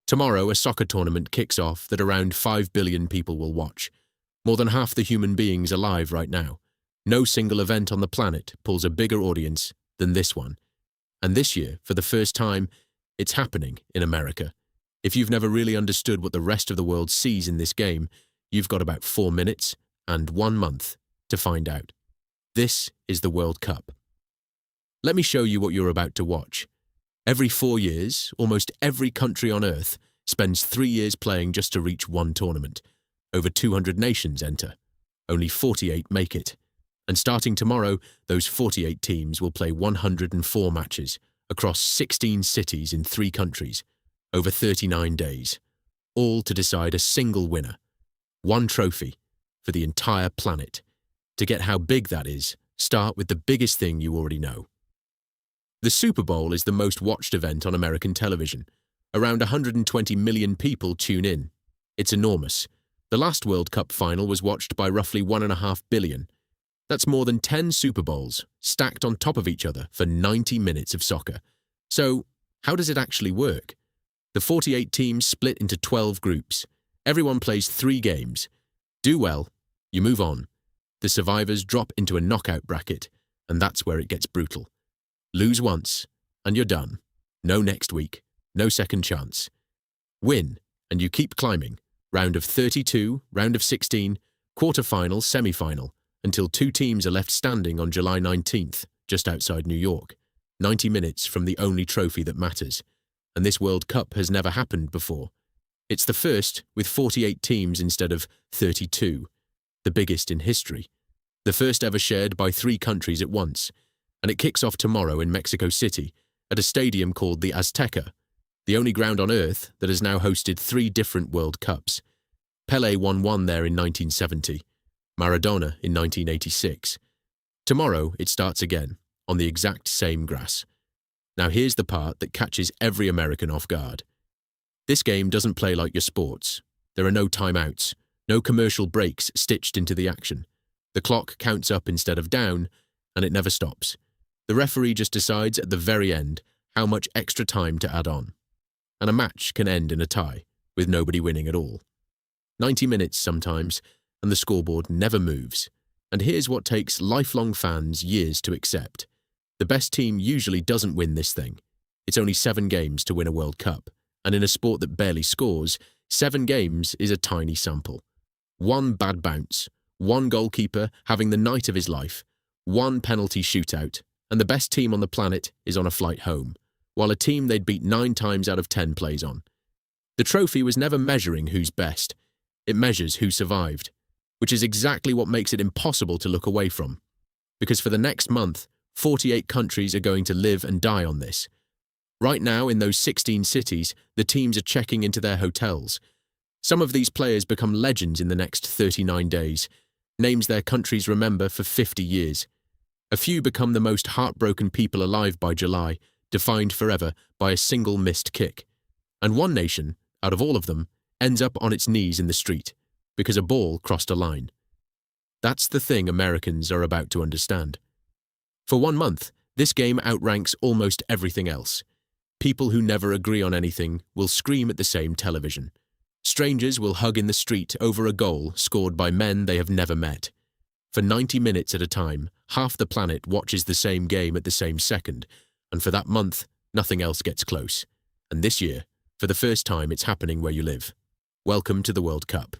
Tomorrow, a soccer tournament kicks off that around 5 billion people will watch. More than half the human beings alive right now. No single event on the planet pulls a bigger audience than this one. And this year, for the first time, it's happening in America. If you've never really understood what the rest of the world sees in this game, you've got about 4 minutes and 1 month to find out. This is the World Cup. Let me show you what you're about to watch. Every 4 years, almost every country on Earth spends 3 years playing just to reach one tournament. Over 200 nations enter. Only 48 make it. And starting tomorrow, those 48 teams will play 104 matches across 16 cities in 3 countries, over 39 days, all to decide a single winner. One trophy for the entire planet. To get how big that is, start with the biggest thing you already know. The Super Bowl is the most watched event on American television. Around 120 million people tune in. It's enormous. The last World Cup final was watched by roughly 1.5 billion. That's more than 10 Super Bowls stacked on top of each other for 90 minutes of soccer. So, how does it actually work? The 48 teams split into 12 groups. Everyone plays 3 games. Do well, you move on. The survivors drop into a knockout bracket, and that's where it gets brutal. Lose once, and you're done. No next week, no second chance. Win, and you keep climbing. Round of 32, round of 16, quarter-final, semi-final, until 2 teams are left standing on July 19th, just outside New York, 90 minutes from the only trophy that matters. And this World Cup has never happened before. It's the first with 48 teams instead of 32, the biggest in history. The first ever shared by 3 countries at once, and it kicks off tomorrow in Mexico City at a stadium called the Azteca, the only ground on Earth that has now hosted 3 different World Cups. Pelé won one there in 1970, Maradona in 1986. Tomorrow it starts again, on the exact same grass. Now here's the part that catches every American off guard. This game doesn't play like your sports. There are no timeouts, no commercial breaks stitched into the action. The clock counts up instead of down, and it never stops. The referee just decides at the very end how much extra time to add on. And a match can end in a tie, with nobody winning at all. 90 minutes sometimes, and the scoreboard never moves. And here's what takes lifelong fans years to accept. The best team usually doesn't win this thing. It's only 7 games to win a World Cup, and in a sport that barely scores, 7 games is a tiny sample. 1 bad bounce, 1 goalkeeper having the night of his life, 1 penalty shootout, and the best team on the planet is on a flight home, while a team they'd beat 9 times out of 10 plays on. The trophy was never measuring who's best. It measures who survived, which is exactly what makes it impossible to look away from. Because for the next month, 48 countries are going to live and die on this. Right now, in those 16 cities, the teams are checking into their hotels. Some of these players become legends in the next 39 days, names their countries remember for 50 years. A few become the most heartbroken people alive by July, defined forever by a single missed kick. And one nation, out of all of them, ends up on its knees in the street, because a ball crossed a line. That's the thing Americans are about to understand. For 1 month, this game outranks almost everything else. People who never agree on anything will scream at the same television. Strangers will hug in the street over a goal scored by men they have never met. For 90 minutes at a time, half the planet watches the same game at the same second, and for that month, nothing else gets close. And this year, for the first time, it's happening where you live. Welcome to the World Cup.